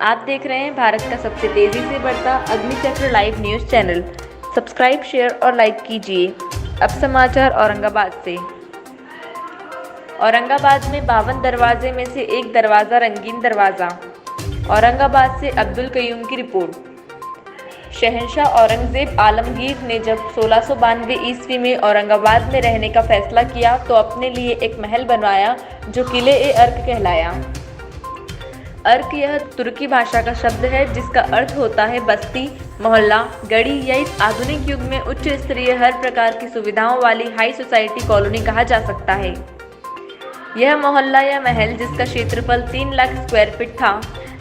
आप देख रहे हैं भारत का सबसे तेजी से बढ़ता Agnichakra live news channel. Subscribe, share और लाइक कीजिए। अब समाचार औरंगाबाद से। औरंगाबाद में 52 दरवाजे में से एक दरवाज़ा रंगीन दरवाज़ा। औरंगाबाद से अब्दुल कयूम की रिपोर्ट। शहंशाह औरंगजेब आलमगीर ने जब 1692 ईस्वी में औरंगाबाद में रहने का फैसला किया तो अपने लिए एक महल बनवाया जो किले-ए-अर्क कहलाया। अर्क यह तुर्की भाषा का शब्द है जिसका अर्थ होता है बस्ती, मोहल्ला, गढ़ी या इस आधुनिक युग में उच्च स्तरीय हर प्रकार की सुविधाओं वाली हाई सोसाइटी कॉलोनी कहा जा सकता है। यह मोहल्ला या महल जिसका क्षेत्रफल 3 लाख स्क्वायर फीट था।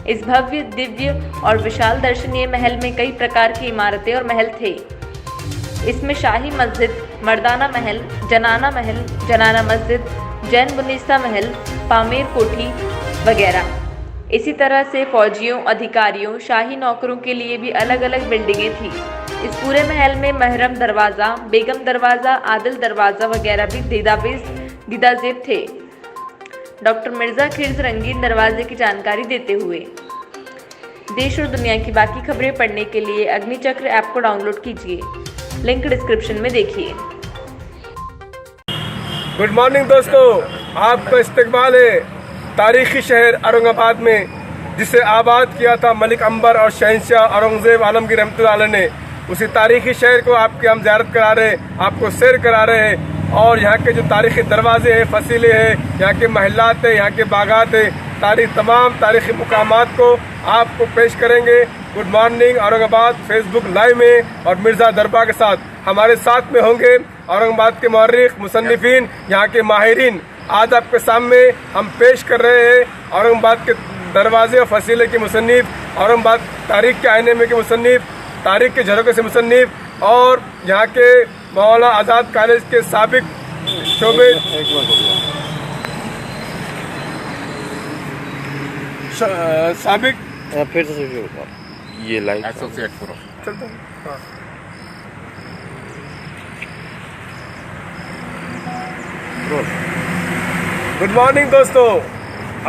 इस भव्य, दिव्य और विशाल दर्शनीय महल में कई प्रकार की इमारतें और महल थे। इसमें शाही मस्जिद, मर्दाना महल, जनाना मस्जिद, जैन बुनिस्ता महल, पामेर कोठी वगैरह। इसी तरह से फौजियों, अधिकारियों, शाही नौकरों के लिए भी अलग अलग बिल्डिंगें थी। इस पूरे महल में महरम दरवाज़ा, बेगम दरवाज़ा, आदिल दरवाज़ा वगैरह भी दीदाजेब थे। डॉक्टर मिर्ज़ा खिर्ज रंगीन दरवाजे की जानकारी देते हुए। देश और दुनिया की बाकी खबरें पढ़ने के लिए अग्निचक्र ऐप को डाउनलोड कीजिए। लिंक डिस्क्रिप्शन में देखिए। गुड मॉर्निंग दोस्तों, आपका इस्तकबाल है तारीखी शहर औरंगाबाद में, जिसे आबाद किया था मलिक अंबर और शहंशाह औरंगजेब आलमगीर रहमतुल्लाह अलैह ने। उसी तारीखी शहर को आपके हम ज़ियारत करा रहे हैं, आपको सैर करा रहे हैं। और यहाँ के जो तारीखी दरवाजे हैं, फसीले हैं, यहाँ के महलात हैं, यहाँ के बागात हैं, तमाम तारीखी मुकामात को आपको पेश करेंगे। Good morning Aurangabad Facebook live में और मिर्ज़ा दरबार के साथ हमारे साथ में होंगे औरंगाबाद के मौर्रिख, मुसन्निफीन, यहाँ के माहिरीन। आज आपके सामने हम पेश कर रहे हैं औरंगाबाद के दरवाजे और फसीले के मुसन्निफ, औरंगाबाद तारीख के आईने में के मुसन्निफ, तारीख के झरोखे से मुसन्निफ और यहाँ के मौलाना आज़ाद कॉलेज के साबिक शोबे साबिक फिर से ये लाइव एसोसिएट करो चलता है। हाँ। गुड मॉर्निंग दोस्तों,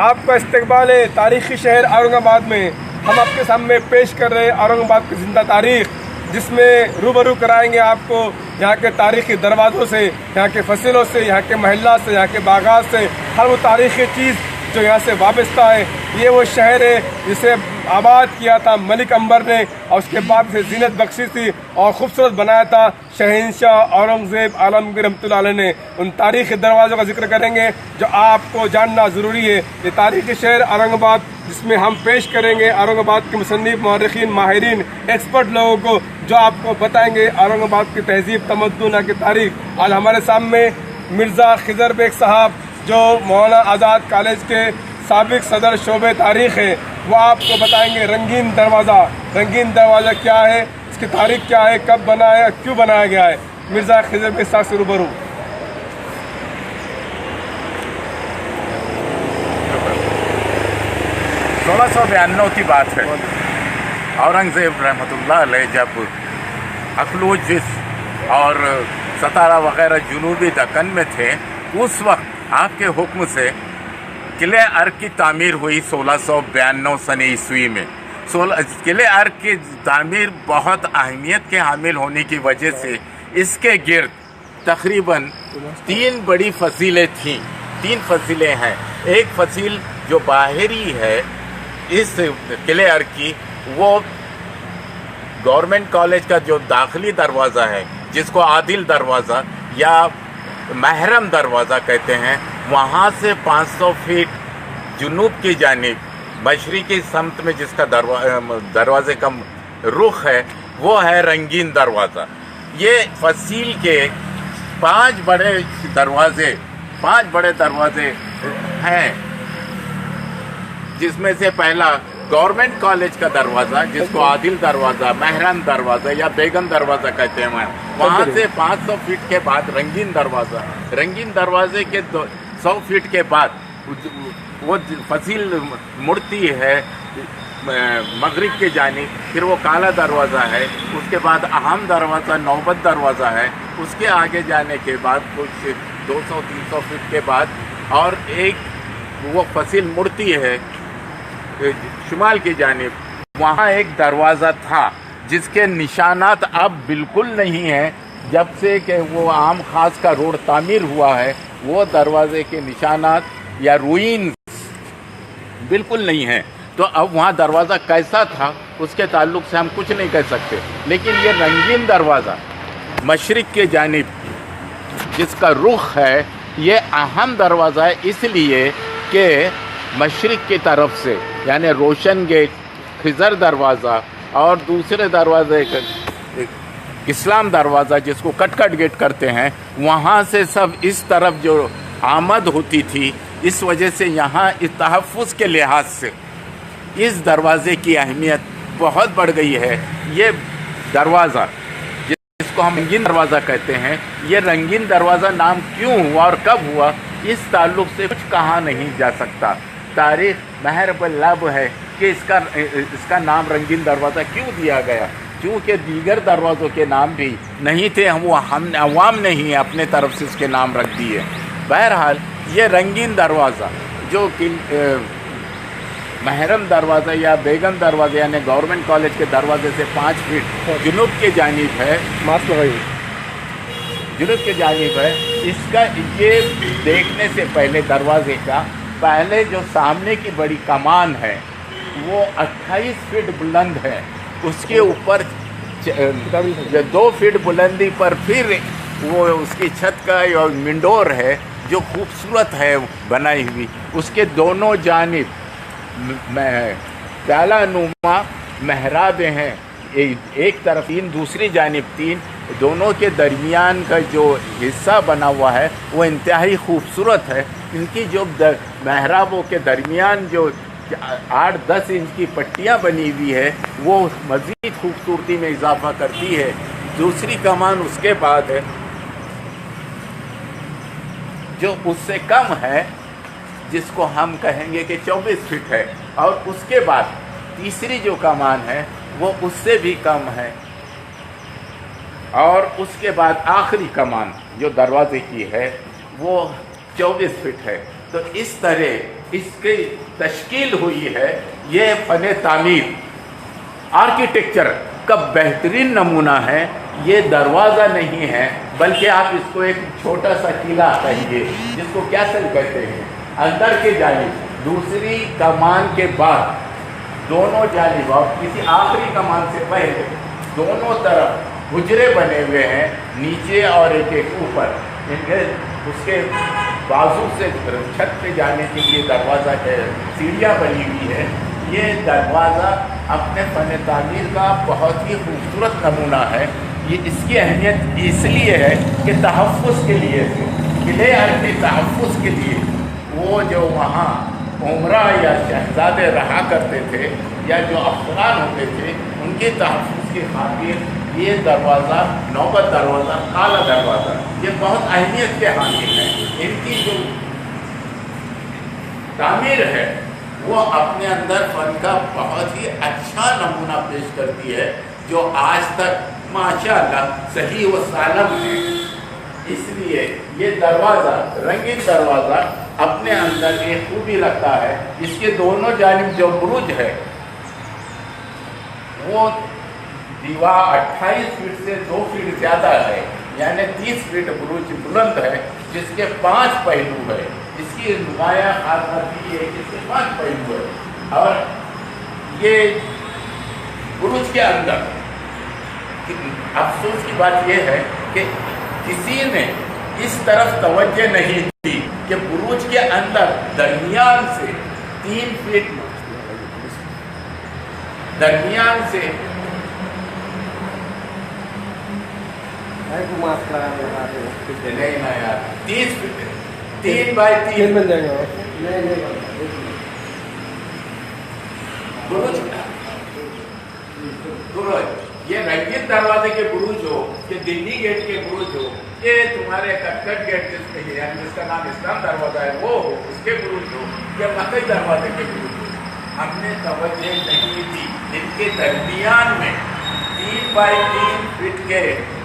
आपका इस्तकबाल है तारीखी शहर औरंगाबाद में। हम आपके सामने पेश कर रहे हैं औरंगाबाद की जिंदा तारीख, जिसमें रूबरू कराएंगे आपको यहाँ के तारीखी दरवाज़ों से, यहाँ के फसीलों से, यहाँ के महल्ला से, यहाँ के बागात से, हर वो तारीखी चीज़ जो यहाँ से वाबस्ता है। ये वो शहर है जिसे आबाद किया था मलिक अंबर ने और उसके बाद से जीनत बख्शी थी और ख़ूबसूरत बनाया था शहंशाह औरंगजेब आलमगीर रहमतुल्लाह अलैह ने। उन तारीखी दरवाज़ों का जिक्र करेंगे जो आपको जानना ज़रूरी है। ये तारीखी शहर औरंगाबाद, जिसमें हम पेश करेंगे औरंगाबाद के मुसन्निफ, मौर्रिखीन, माहिरीन, एक्सपर्ट लोगों को जो आपको बताएंगे औरंगाबाद की तहजीब, तमद्दुन की तारीख। आज हमारे सामने मिर्ज़ा खिज़र बेग साहब जो मौलाना आज़ाद कॉलेज के साबिक सदर शोबे तारीख़ है, वो आपको बताएंगे रंगीन दरवाज़ा क्या है, इसकी तारीख क्या है, कब बना है, क्यों बनाया गया है। मिर्ज़ा खिज़र बेग साहब से रूबरू। 1692 की बात है। औरंगज़ेब रहमतुल्लाह अलैह जब अखलूज और सतारा वगैरह जुनूबी दक्कन में थे, उस वक्त आपके हुक्म से किले अर्क की तामीर हुई 1692 सन ईस्वी में। किले अर्क की तामीर बहुत अहमियत के हामिल होने की वजह से इसके गिर्द तकरीबन 3 बड़ी फसीलें थीं। 3 फसीलें हैं। एक फसील जो बाहरी है इस किले अर्क की, वो गवर्नमेंट कॉलेज का जो दाखिली दरवाज़ा है, जिसको आदिल दरवाज़ा या महरम दरवाज़ा कहते हैं, वहाँ से 500 फीट जुनूब की जानिब मशरिकी समत में जिसका दरवाज़े का रुख है, वो है रंगीन दरवाज़ा। ये फसील के 5 बड़े दरवाजे हैं, जिसमें से पहला गवर्नमेंट कॉलेज का दरवाज़ा, जिसको आदिल दरवाज़ा, महरम दरवाज़ा या बेगम दरवाज़ा कहते हैं। वहाँ से 500 फीट के बाद रंगीन दरवाजे के 100 फीट के बाद वो फसील मुड़ती है मगरिब की जानिब। फिर वो काला दरवाज़ा है, उसके बाद अहम दरवाज़ा, नौबत दरवाज़ा है। उसके आगे जाने के बाद कुछ 200-300 फीट के बाद और एक वो फसील मुड़ती है शुमाल की जानिब वहाँ एक दरवाज़ा था जिसके निशानात अब बिल्कुल नहीं हैं। जब से कि वो आम खास का रोड तामीर हुआ है, वो दरवाजे के निशानात या रुइंस बिल्कुल नहीं है। तो अब वहाँ दरवाज़ा कैसा था उसके ताल्लुक से हम कुछ नहीं कह सकते, लेकिन ये रंगीन दरवाज़ा मशरिक़ के जानिब जिसका रुख है, ये अहम दरवाज़ा है, इसलिए कि मशरिक़ की तरफ से यानी रोशन गेट, खिज़र दरवाज़ा और दूसरे दरवाजे इस्लाम दरवाज़ा जिसको कटकट गेट करते हैं, वहाँ से सब इस तरफ जो आमद होती थी, इस वजह से यहाँ इस तहफ़्फ़ुज़ के लिहाज से इस दरवाज़े की अहमियत बहुत बढ़ गई है। ये दरवाज़ा जिसको हम रंगीन दरवाज़ा कहते हैं, ये रंगीन दरवाज़ा नाम क्यों हुआ और कब हुआ, इस ताल्लुक़ से कुछ कहा नहीं जा सकता। तारीख़ महर लब है कि इसका नाम रंगीन दरवाज़ा क्यों दिया गया, क्योंकि दीगर दरवाज़ों के नाम भी नहीं थे, हम अवाम ने ही अपने तरफ से इसके नाम रख दिए। बहरहाल ये रंगीन दरवाज़ा जो कि महरम दरवाज़ा या बेगम दरवाज़ा यानी गवर्नमेंट कॉलेज के दरवाजे से 5 फीट जुनूब के जानिब है, जुनूब के जानिब है, इसका ये देखने से पहले दरवाजे का पहले जो सामने की बड़ी कमान है वो 28 फीट बुलंद है। उसके ऊपर 2 फीट बुलंदी पर फिर वो उसकी छत का मिंडोर है जो खूबसूरत है बनाई हुई। उसके दोनों जानिब प्याला नुमा महराबे हैं, एक तरफ 3, दूसरी जानिब 3, दोनों के दरमियान का जो हिस्सा बना हुआ है वो इंतहाई खूबसूरत है। इनकी जो महराबों के दरमियान जो 8-10 इंच की पट्टियाँ बनी हुई है वो मज़ीद खूबसूरती में इजाफा करती है। दूसरी कमान उसके बाद है जो उससे कम है, जिसको हम कहेंगे कि 24 फीट है, और उसके बाद तीसरी जो कमान है वो उससे भी कम है, और उसके बाद आखिरी कमान जो दरवाजे की है वो 24 फीट है। तो इस तरह इसकी तश्कील हुई है। ये फ़न तामीर आर्किटेक्चर का बेहतरीन नमूना है। ये दरवाज़ा नहीं है बल्कि आप इसको एक छोटा सा किला कहिए, जिसको कैसल कहते हैं। अंदर के जानिब दूसरी कमान के बाद दोनों जानिब और किसी आखिरी कमान से पहले दोनों तरफ हुजरे बने हुए हैं, नीचे और एक ऊपर। इनके उसके बाजू से छत पे जाने के लिए दरवाज़ा सीढ़ियाँ बनी हुई है। ये दरवाज़ा अपने फ़न तामीर का बहुत ही खूबसूरत नमूना है। ये इसकी अहमियत इसलिए है कि तहफ़्फ़ुज़ के लिए, किले के तहफ़्फ़ुज़ के लिए वो जो वहाँ उमरा या शहज़ादे रहा करते थे या जो अफ़गान होते थे, उनके तहफ़्फ़ुज़ की खातिर ये दरवाज़ा, नौबत दरवाज़ा, काला दरवाज़ा, ये बहुत अहमियत के हामिल है। इनकी जो तामीर है वो अपने अंदर फ़न का बहुत ही अच्छा नमूना पेश करती है, जो आज तक माशाअल्लाह सही व सालम है। इसलिए ये दरवाज़ा, रंगीन दरवाज़ा, अपने अंदर एक खूबी रखता है। इसके दोनों जानिब जो बुरुज है वो दीवार 28 फीट से 2 फीट ज़्यादा है, यानी 30 फीट बुरुज बुलंद है, जिसके 5 पहलू है। इसकी नुमाया खास बात ये है कि इसके 5 पहलू है। और ये बुरुज के अंदर अफसोस की बात यह है कि किसी ने इस तरफ तवज्जो नहीं दी कि बुरुज के अंदर दरमियान से 3 फीट दरमियान से नहीं ना यार 30 फीट 3 बाई 3 बन जाएगा। बुरुज ये रंगीन दरवाजे के बुरुज हो कि दिल्ली गेट के बुरुज हो, ये तुम्हारे कटकट गेट जिसका नाम इस्लाम दरवाजा है वो हो, उसके बुरुज हो, या मकई दरवाजे के बुरुज हो, हमने तवज्जो नहीं दी। इनके दरमियान में 3 बाई 3 फीट के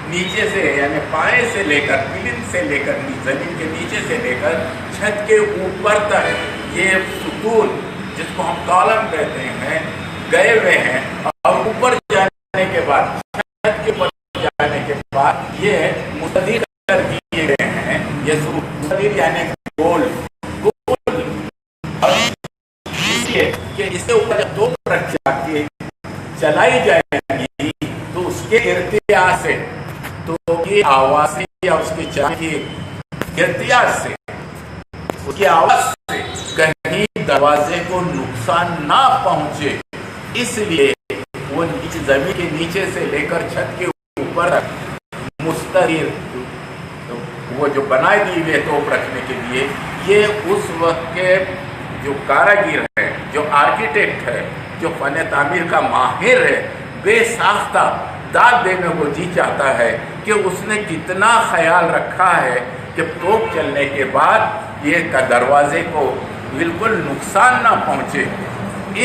नीचे से यानी पाए से लेकर पिलिन से लेकर जमीन के नीचे से लेकर छत के ऊपर तक ये सुतून جس کو ہم کالم کہتے ہیں گئے ہوئے ہیں، اور اوپر جانے کے بعد چھت کے اوپر جانے کے بعد یہ مستدیر کر دیے گئے ہیں. یہ مستدیر یعنی گول گول، اور اس لیے کہ اس کے اوپر جب دو رکھ کے چلائی جائے گی تو اس کے ارتیاح سے، تو یہ آواز یا اس کے چلانے کی ارتیاح سے، اس کی آواز سے کہیں دروازے کو نقصان نہ پہنچے، اس لیے وہ زمین کے نیچے سے لے کر چھت کے اوپر مستقر وہ جو بنائے دی ہوئے توپ رکھنے کے لیے، یہ اس وقت کے جو کاراگر ہے، جو آرکیٹیکٹ ہے، جو فن تعمیر کا ماہر ہے، بے ساختہ داد دینے کو جی چاہتا ہے کہ اس نے کتنا خیال رکھا ہے کہ توپ چلنے کے بعد یہ دروازے کو بالکل نقصان نہ پہنچے.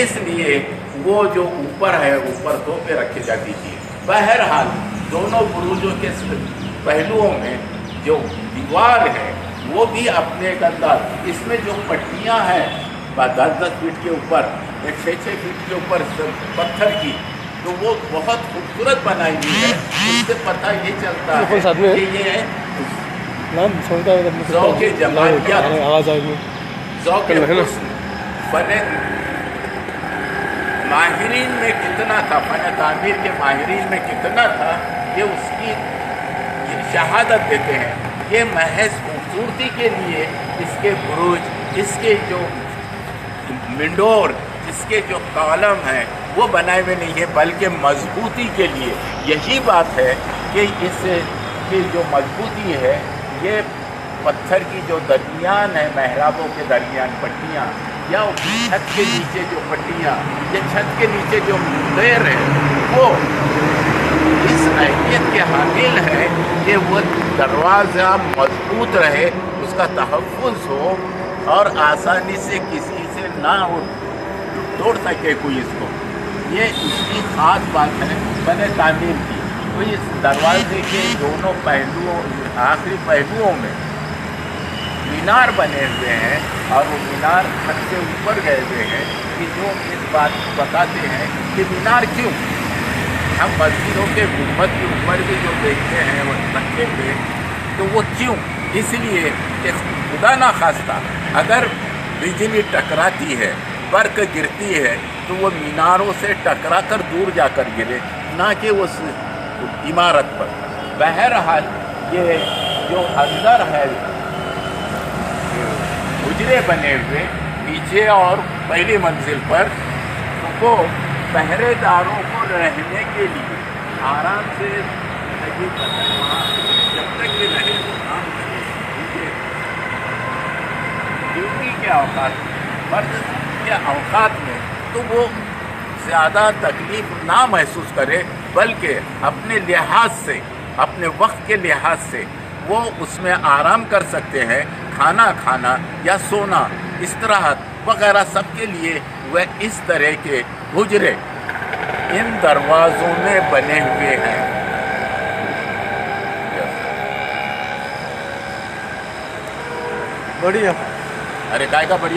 اس لیے وہ جو اوپر ہے، اوپر توپیں رکھی جاتی تھی. بہرحال دونوں بروجوں کے پہلوؤں میں جو دیوار ہے وہ بھی اپنے ایک انداز، اس میں جو پٹیاں ہیں 10-10 فٹ کے اوپر، 6-6 فٹ کے اوپر پتھر کی، تو وہ بہت خوبصورت بنائی ہوئی ہے. اس سے پتہ یہ چلتا ہے کہ یہ ذوق جمالیت، ذوق حسن، فن ماہرین میں کتنا تھا، فن تعمیر کے ماہرین میں کتنا تھا، یہ اس کی شہادت دیتے ہیں. یہ محض خوبصورتی کے لیے اس کے بروج، اس کے جو منڈور، اس کے جو کالم ہیں وہ بنائے ہوئے نہیں ہے، بلکہ مضبوطی کے لیے. یہی بات ہے کہ اس کی جو مضبوطی ہے، یہ پتھر کی جو درمیان ہے، محرابوں کے درمیان پٹیاں، یا چھت کے نیچے جو پٹیاں، یا چھت کے نیچے جو منڈیر ہے، وہ اس اہمیت کے حامل ہے کہ وہ دروازہ مضبوط رہے، اس کا تحفظ ہو، اور آسانی سے کسی سے نہ توڑ سکے کوئی اس کو. یہ اس کی خاص بات ہے فن تعمیر کی. تو اس دروازے کے دونوں پہلوؤں، آخری پہلوؤں میں مینار بنے ہوئے ہیں، اور وہ مینار چھت سے اوپر گئے ہوئے ہیں، کہ جو اس بات کو بتاتے ہیں کہ مینار کیوں. ہم مسجدوں کے گنبد کے اوپر بھی جو دیکھتے ہیں وہ رکھے ہوئے، تو وہ کیوں؟ اس لیے کہ خدا نہ خواستہ اگر بجلی ٹکراتی ہے، برق گرتی ہے، تو وہ میناروں سے ٹکرا کر دور جا کر گرے، نہ کہ اس عمارت پر. بہرحال یہ جو اندر ہے حجرے بنے ہوئے نیچے اور پہلی منزل پر، وہ پہرے داروں کو رہنے کے لیے آرام سے زندگی وہاں جب تک یہ رہے وہ کام کرے. ڈیوٹی کے اوقات میں، فرض کے اوقات میں، تو وہ زیادہ تکلیف نہ محسوس کرے، بلکہ اپنے لحاظ سے، اپنے وقت کے لحاظ سے وہ اس میں آرام کر سکتے ہیں. کھانا کھانا یا سونا، استراحت وغیرہ سب کے لیے وہ اس طرح کے حجرے ان دروازوں میں بنے ہوئے ہیں. بڑھیا. ارے کائے کا بڑھیا